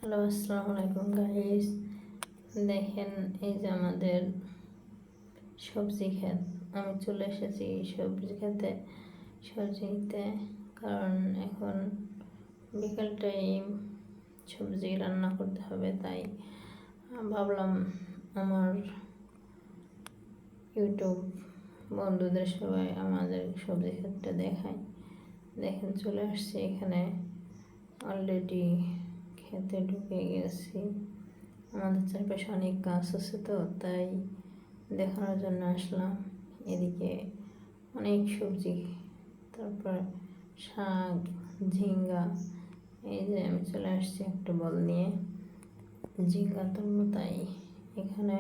Hello, আসসালামু আলাইকুম guys. দেখেন, এই যে আমাদের সবজি ক্ষেত। আমি চলে এসেছি সবজি খেতে, সবজি নিতে, কারণ এখন বিকাল টাইম সবজি রান্না করতে হবে। তাই ভাবলাম আমার ইউটিউব বন্ধুদের সবাই আমাদের সবজি ক্ষেতটা দেখায়। দেখেন, চলে আসছি এখানে, অলরেডি খেতে ঢুকে গেছি। আমাদের চারপাশে অনেক গাছ আছে, তো তাই দেখানোর জন্য আসলাম। এদিকে অনেক সবজি, তারপর শাক, ঝিঙ্গা। এই যে আমি চলে আসছি একটা বল নিয়ে ঝিঙ্গা তুলবো, তাই এখানে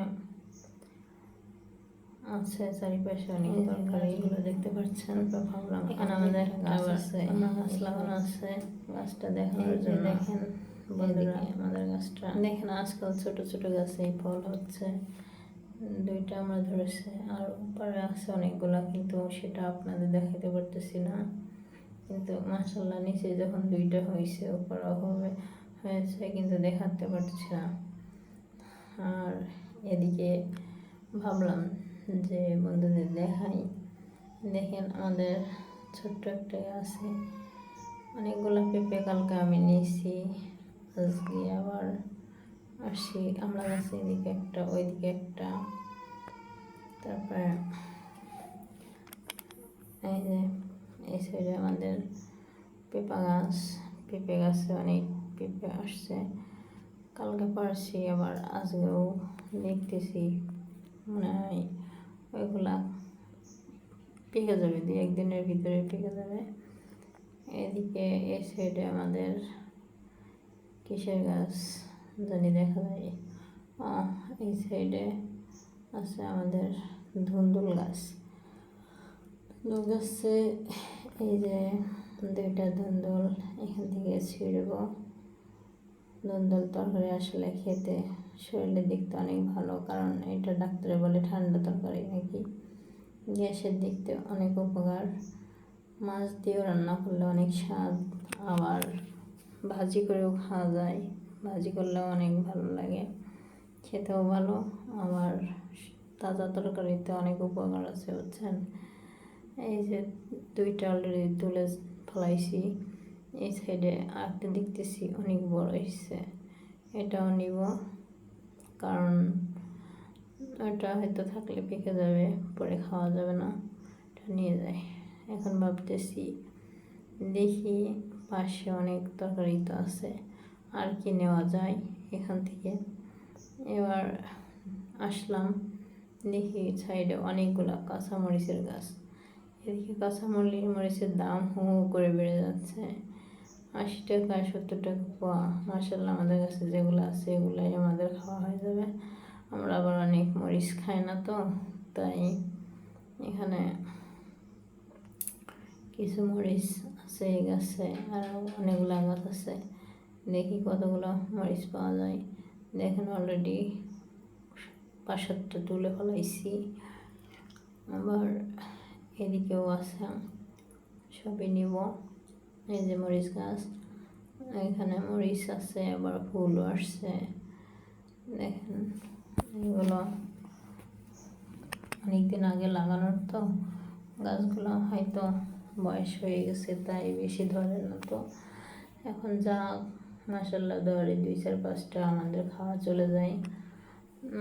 আছে চারিপাশে অনেক তরকারি, এগুলো দেখতে পাচ্ছেন। ভাবলাম এখানে আমাদের গাছ আছে, গাছ লাগানো আছে। গাছটা দেখানোর জন্য দেখেন বন্ধুরা, আমাদের গাছটা দেখেন। আজকাল ছোট ছোট গাছে ফল হচ্ছে, দুইটা আমরা ধরেছে, আর উপরে আছে অনেকগুলা, কিন্তু সেটা আপনাদের দেখাতে পারতেছি না। কিন্তু মাশাআল্লাহ, নিচে যখন দুইটা হয়েছে, উপরে হয়েছে, কিন্তু দেখাতে পারছি না। আর এদিকে ভাবলাম যে বন্ধুদের দেখাই। দেখেন, আমাদের ছোট্ট একটা গাছে অনেকগুলো পেঁপে কালকে আমি নিয়েছি, আজকে আবার আসি। আমরা গাছে এদিকে একটা, ওইদিকে একটা, তারপরে এই যে এই সাইডে আমাদের পেঁপে গাছে অনেক পেঁপে আসছে। কালকে পারছি, আবার আজকেও দেখতেছি মনে হয় ওইগুলা পেকে যাবে, 2-1 দিনের ভিতরে পেকে যাবে। এদিকে এই সাইডে আমাদের কিসের গাছ জানি দেখা যায়, এই সাইডে আছে আমাদের ধুন্দুল গাছ। ধুন্দুল গাছে এই যে 2টা ধুন্দুল এখান থেকে ছিঁড়ব। ধুন্দুল তরকারি আসলে খেতে শরীরের দিক তো অনেক ভালো, কারণ এটা ডাক্তারে বলে ঠান্ডা তরকারি নাকি, গ্যাসের দিক থেকে অনেক উপকার। মাছ দিয়েও রান্না করলে অনেক স্বাদ, আবার ভাজি করেও খাওয়া যায়। ভাজি করলেও অনেক ভালো লাগে, খেতেও ভালো। আবার তাজা তরকারিতে অনেক উপকার আছে, বুঝছেন। এই যে 2টা অলরেডি তুলে ফেলাইছি। এই সাইডে আরেকটা দেখতেছি অনেক বড় হয়েছে, এটাও নিব, কারণ ওটা হয়তো থাকলে পেকে যাবে, পরে খাওয়া যাবে না, এটা নিয়ে যায়। এখন ভাবতেছি, দেখি পাশে অনেক তরকারি তো আছে, আর কি নেওয়া যায় এখান থেকে। এবার আসলাম, দেখি সাইডে অনেকগুলো কাঁচামরিচের গাছ। এদিকে কাঁচামরিচের দাম হু হু করে বেড়ে যাচ্ছে, 80 টাকা 70 টাকা পোয়া। মাশাআল্লাহ, আমাদের কাছে যেগুলো আছে এগুলাই আমাদের খাওয়া হয়ে যাবে। আমরা আবার অনেক মরিচ খাই না, তো তাই এখানে কিছু মরিচ আছে এই গাছে, আর অনেকগুলো গাছ আছে। দেখি কতগুলো মরিচ পাওয়া যায়। দেখেন, অলরেডি 5-7টা তুলে ফেলাইছি। আবার এদিকেও আছে, সবই নিব। এই যে মরিচ গাছ, এখানে মরিচ আছে, আবার ফুলও আসছে। দেখেন, এগুলো অনেকদিন আগে লাগানোর, তো গাছগুলো হয়তো বয়স হয়ে গেছে, তাই বেশি ধরে না। তো এখন যা মাশাআল্লাহ ধরে 2-4-5টা আমাদের খাওয়া চলে যায়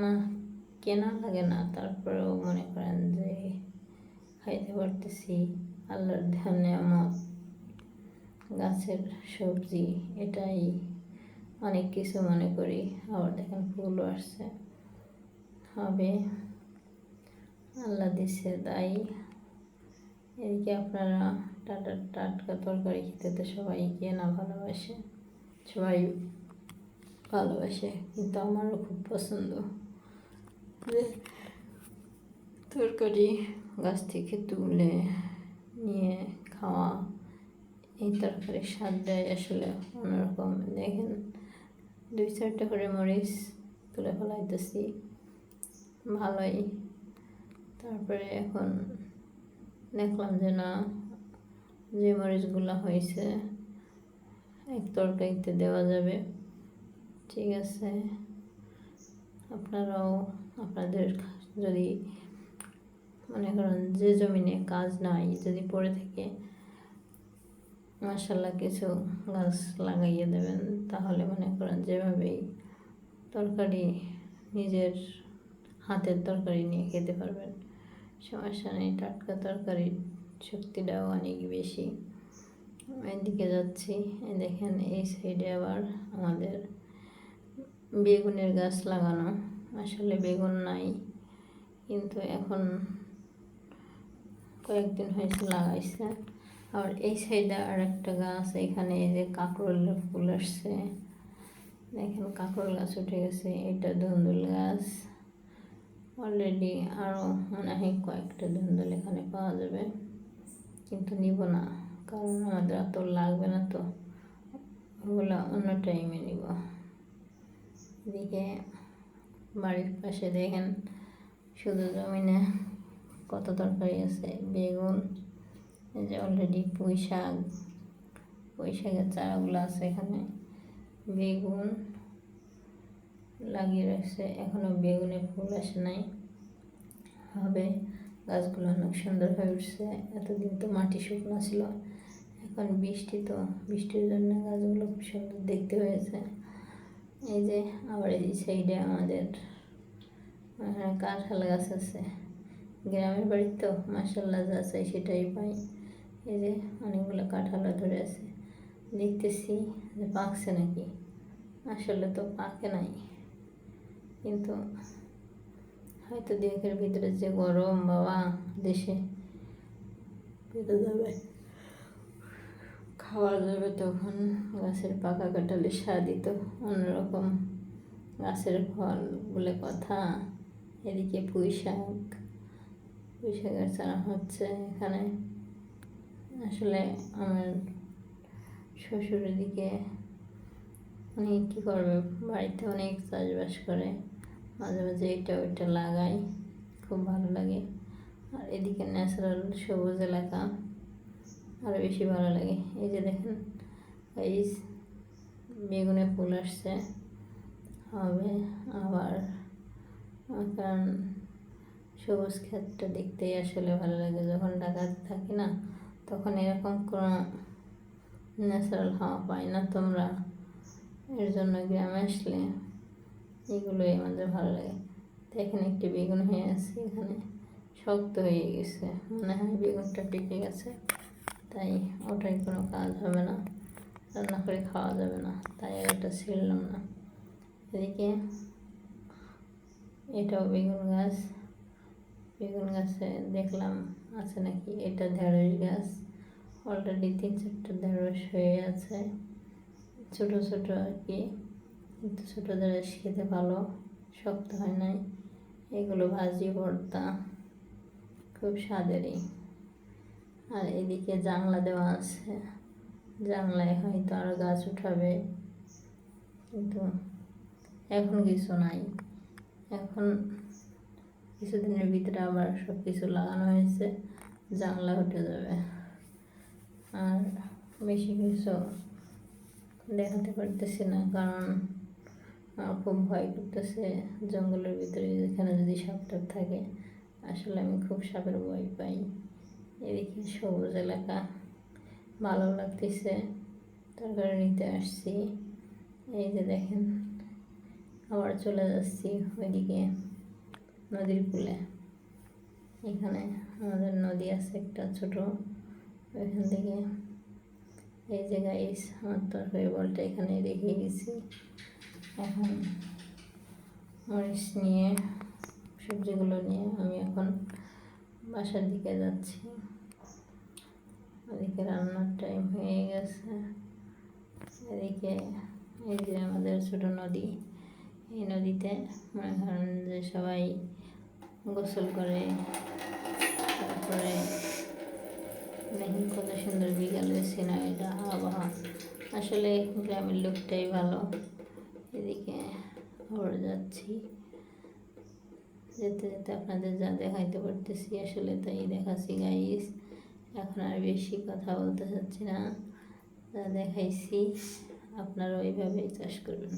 না, কেনা লাগে না। তারপরেও মনে করেন যে খাইতে পারতেছি, আল্লাহর ধ্যান নিয়ামত, গাছের সবজি, এটাই অনেক কিছু মনে করি। আবার দেখেন ফুলও আসছে, হবে, আল্লাহ দিছে তাই। এদিকে আপনারা টাটকা তরকারি খেতে তো সবাই না ভালোবাসে, সবাই ভালোবাসে, কিন্তু আমারও খুব পছন্দ যে তরকারি গাছ থেকে তুলে নিয়ে খাওয়া। এই তরকারির স্বাদ দেয় আসলে অন্যরকম। দেখেন, 2-4টা করে মরিচ তুলে ফেলাইতেছি, ভালোই। তারপরে এখন দেখলাম যে না, যে মরিচগুলো হয়েছে এক তরকারিতে দেওয়া যাবে, ঠিক আছে, আপনারাও আপনাদের যদি মনে করেন যে জমিনে কাজ নাই, যদি পড়ে থাকে মাশাআল্লাহ কিছু গাছ লাগাইয়ে দেবেন, তাহলে মনে করেন যেভাবেই তরকারি নিজের হাতের তরকারি নিয়ে খেতে পারবেন, সমস্যা নেই। টাটকা তরকারির শক্তিটাও অনেক বেশি। এদিকে যাচ্ছি, দেখেন এই সাইডে আবার আমাদের বেগুনের গাছ লাগানো। আসলে বেগুন নাই, কিন্তু এখন কয়েকদিন হয়েছে লাগাইছে। আর এই সাইডে আর একটা গাছ, এখানে এই যে কাঁকরোলের ফুল আসছে, দেখেন কাঁকরোল গাছ উঠে গেছে। এটা ধুন্দুল গাছ, অলরেডি আরও মনে হয় কয়েকটা ধুন্দুল এখানে পাওয়া যাবে, কিন্তু নিব না, কারণ আমাদের এত লাগবে না, তো ওগুলো অন্য টাইমে নিব। এদিকে বাড়ির পাশে দেখেন শুধু জমিনে কত তরকারি আছে। বেগুন, এই যে অলরেডি পুঁই শাকের চারাগুলো আছে এখানে। বেগুন লাগিয়ে রাখছে, এখনও বেগুনে ফুল আসে নাই, হবে। গাছগুলো অনেক সুন্দর হয়ে উঠছে। এতদিন তো মাটি শুকনো ছিল, এখন বৃষ্টি, তো বৃষ্টির জন্য গাছগুলো খুব সুন্দর দেখতে হয়েছে। এই যে আবার এই সাইডে আমাদের কাঁঠাল গাছ আছে। গ্রামের বাড়ি তো মাশাআল্লাহ যা চাই সেটাই পাই। এই যে অনেকগুলো কাঁঠালও ধরে আছে, দেখতেছি যে পাকছে নাকি। আসলে তো পাকে নাই, কিন্তু হয়তো দেহের ভিতরে যে গরম বাবা দেশে পেতে যাবে, খাওয়া যাবে, তখন গাছের পাকা কাঁঠালের স্বাদই তো অন্যরকম। গাছের ফল বলে কথা। এদিকে পুঁই শাকের চারা হচ্ছে এখানে। আসলে আমার শ্বশুরের দিকে উনি কী করবে, বাড়িতে অনেক চাষবাস করে, মাঝে মাঝে এটা ওইটা লাগাই, খুব ভালো লাগে। আর এদিকে ন্যাচারাল সবুজ এলাকা, আরও বেশি ভালো লাগে। এই যে দেখেন এই বেগুনে ফুল আসছে, হবে আবার, কারণ সবুজ ক্ষেতটা দেখতেই আসলে ভালো লাগে। যখন ঢাকাতে থাকি না, তখন এরকম কোনো ন্যাচারাল হাওয়া পাই না তোমরা, এর জন্য গ্রামে আসলে এগুলোই আমাদের ভালো লাগে। দেখেন একটি বেগুন হয়ে আছে, এখানে শক্ত হয়ে গেছে, মনে হয় বেগুনটা টিকে গেছে, তাই ওটাই কোনো কাজ হবে না, রান্না করে খাওয়া যাবে না, তাই আর এটা ছিঁড়লাম না। এদিকে এটাও বেগুন গাছে দেখলাম আছে নাকি, এটা ঢেঁড়স গাছ, অলরেডি 3-4টা ঢেঁড়স হয়ে আছে, ছোটো ছোটো আর কি, কিন্তু ছোটো ঢেঁড়স খেতে ভালো, শক্ত হয় নাই। এগুলো ভাজি ভর্তা খুব স্বাদেরই। আর এদিকে জানলা দেওয়া আছে, জানলায় হয়তো আরও গাছ উঠাবে, কিন্তু এখন কিছু নাই। এখন কিছুদিনের ভিতরে আবার সব কিছু লাগানো হয়েছে, জানলা উঠে যাবে। আর বেশি কিছু দেখাতে পারতেছি না, কারণ আমার খুব ভয় করতেছে জঙ্গলের ভিতরে, যেখানে যদি সাপ টাপ থাকে, আসলে আমি খুব সাপের ভয় পাই। এদিকে সবুজ এলাকা, ভালো লাগতেছে, তরকারি নিতে আসছি। এই যে দেখেন আবার চলে যাচ্ছি ওইদিকে নদীর কূলে। এখানে আমাদের নদী আছে একটা ছোট, ওইখান থেকে এই জায়গায় আমার তরকারি বলটা এখানে রেখে গেছি। এখন মরিচ নিয়ে, সবজিগুলো নিয়ে আমি এখন বাসার দিকে যাচ্ছি। ওদিকে রান্নার টাইম হয়ে গেছে। এদিকে এই যে আমাদের ছোট নদী, এই নদীতে মনে করেন যে সবাই গোসল করে, তারপরে দেখি কত সুন্দর বিকালের সিনারিটা, আবহাওয়া, আসলে গ্রামের লোকটাই ভালো। এদিকে আবার যাচ্ছি, যেতে যেতে আপনাদের যা দেখাইতে পারতেছি আসলে তাই দেখাচ্ছি গাইস। এখন আর বেশি কথা বলতে চাচ্ছি না, যা দেখাইছি আপনারা ওইভাবেই চাষ করবেন।